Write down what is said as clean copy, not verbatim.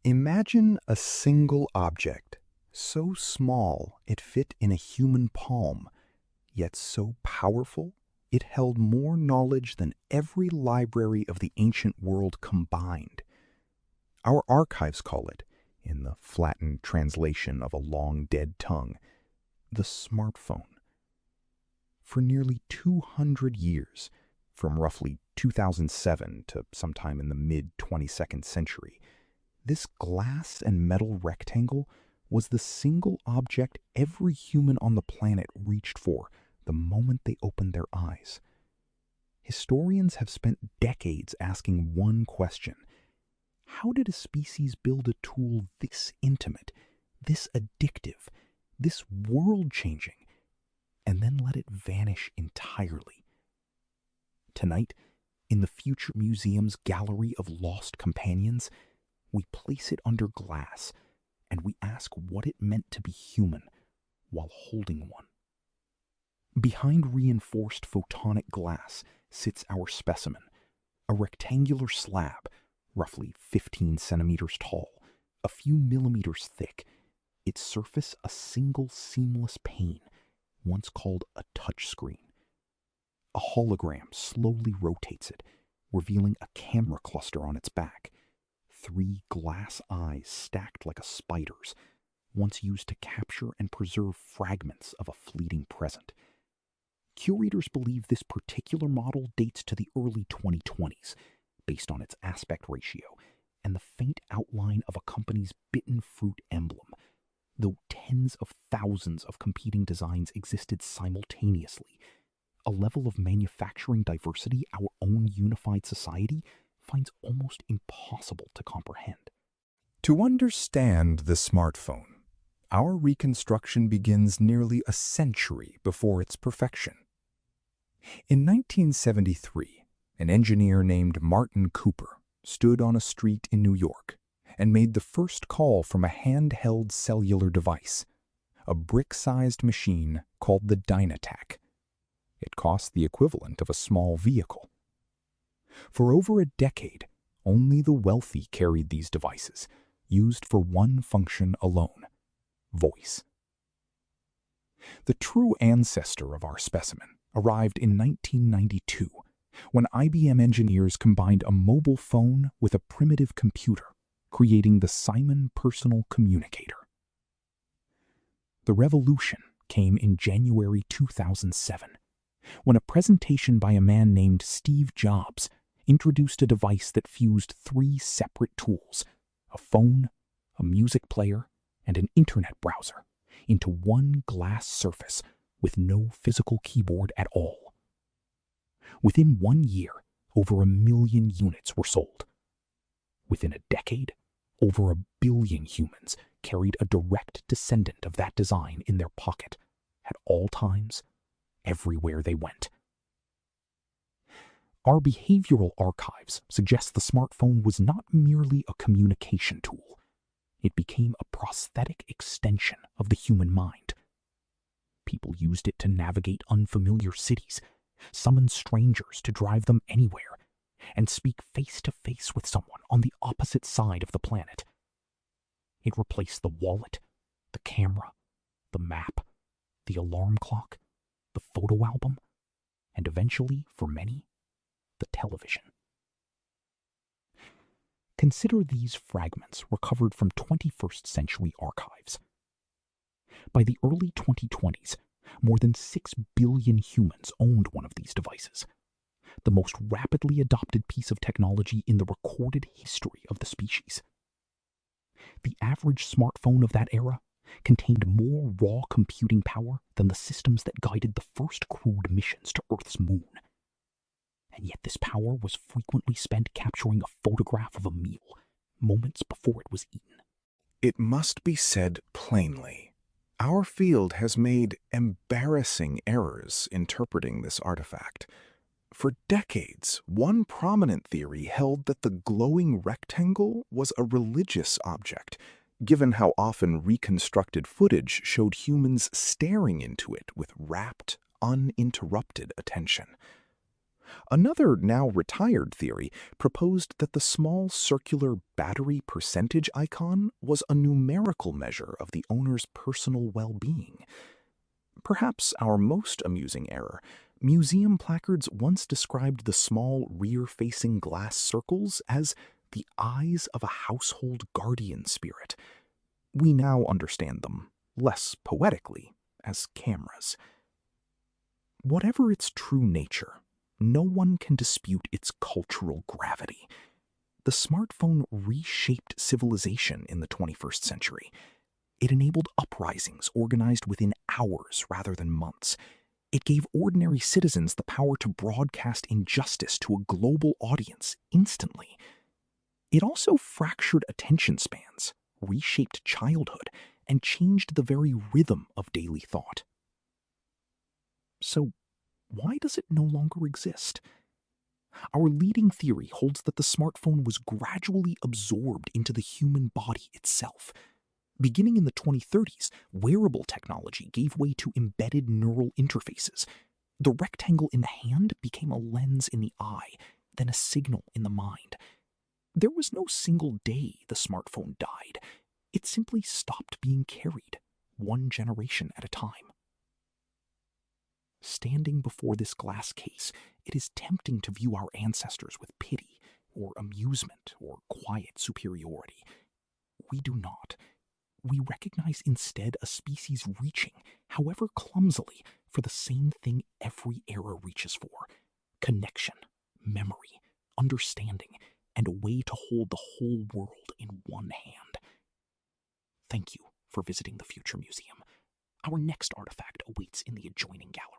Imagine a single object, so small it fit in a human palm, yet so powerful it held more knowledge than every library of the ancient world combined. Our archives call it, in the flattened translation of a long dead tongue, the smartphone. For nearly 200 years, from roughly 2007 to sometime in the mid-22nd century, this glass and metal rectangle was the single object every human on the planet reached for the moment they opened their eyes. Historians have spent decades asking one question: how did a species build a tool this intimate, this addictive, this world-changing, and then let it vanish entirely? Tonight, in the Future Museum's Gallery of Lost Companions, we place it under glass, and we ask what it meant to be human while holding one. Behind reinforced photonic glass sits our specimen, a rectangular slab, roughly 15 centimeters tall, a few millimeters thick, its surface a single seamless pane, once called a touchscreen. A hologram slowly rotates it, revealing a camera cluster on its back. 3 glass eyes stacked like a spider's, once used to capture and preserve fragments of a fleeting present. Curators believe this particular model dates to the early 2020s, based on its aspect ratio and the faint outline of a company's bitten fruit emblem, though tens of thousands of competing designs existed simultaneously. A level of manufacturing diversity our own unified society finds almost impossible to comprehend. To understand the smartphone, our reconstruction begins nearly a century before its perfection. In 1973, an engineer named Martin Cooper stood on a street in New York and made the first call from a handheld cellular device, a brick-sized machine called the Dynatac. It cost the equivalent of a small vehicle. For over a decade, only the wealthy carried these devices, used for one function alone: voice. The true ancestor of our specimen arrived in 1992, when IBM engineers combined a mobile phone with a primitive computer, creating the Simon Personal Communicator. The revolution came in January 2007, when a presentation by a man named Steve Jobs introduced a device that fused 3 separate tools: a phone, a music player, and an internet browser, into one glass surface with no physical keyboard at all. Within 1 year, over 1 million units were sold. Within a decade, over 1 billion humans carried a direct descendant of that design in their pocket, at all times, everywhere they went. Our behavioral archives suggest the smartphone was not merely a communication tool. It became a prosthetic extension of the human mind. People used it to navigate unfamiliar cities, summon strangers to drive them anywhere, and speak face-to-face with someone on the opposite side of the planet. It replaced the wallet, the camera, the map, the alarm clock, the photo album, and eventually, for many, the television. Consider these fragments recovered from 21st century archives. By the early 2020s, more than 6 billion humans owned one of these devices, the most rapidly adopted piece of technology in the recorded history of the species. The average smartphone of that era contained more raw computing power than the systems that guided the first crewed missions to Earth's moon. And yet this power was frequently spent capturing a photograph of a meal, moments before it was eaten. It must be said plainly, our field has made embarrassing errors interpreting this artifact. For decades, one prominent theory held that the glowing rectangle was a religious object, given how often reconstructed footage showed humans staring into it with rapt, uninterrupted attention. Another now retired theory proposed that the small circular battery percentage icon was a numerical measure of the owner's personal well-being. Perhaps our most amusing error, museum placards once described the small rear-facing glass circles as the eyes of a household guardian spirit. We now understand them, less poetically, as cameras. Whatever its true nature, no one can dispute its cultural gravity. The smartphone reshaped civilization in the 21st century. It enabled uprisings organized within hours rather than months. It gave ordinary citizens the power to broadcast injustice to a global audience instantly. It also fractured attention spans, reshaped childhood, and changed the very rhythm of daily thought. So, why does it no longer exist? Our leading theory holds that the smartphone was gradually absorbed into the human body itself. Beginning in the 2030s, wearable technology gave way to embedded neural interfaces. The rectangle in the hand became a lens in the eye, then a signal in the mind. There was no single day the smartphone died. It simply stopped being carried, one generation at a time. Standing before this glass case, it is tempting to view our ancestors with pity, or amusement, or quiet superiority. We do not. We recognize instead a species reaching, however clumsily, for the same thing every era reaches for: connection, memory, understanding, and a way to hold the whole world in one hand. Thank you for visiting the Future Museum. Our next artifact awaits in the adjoining gallery.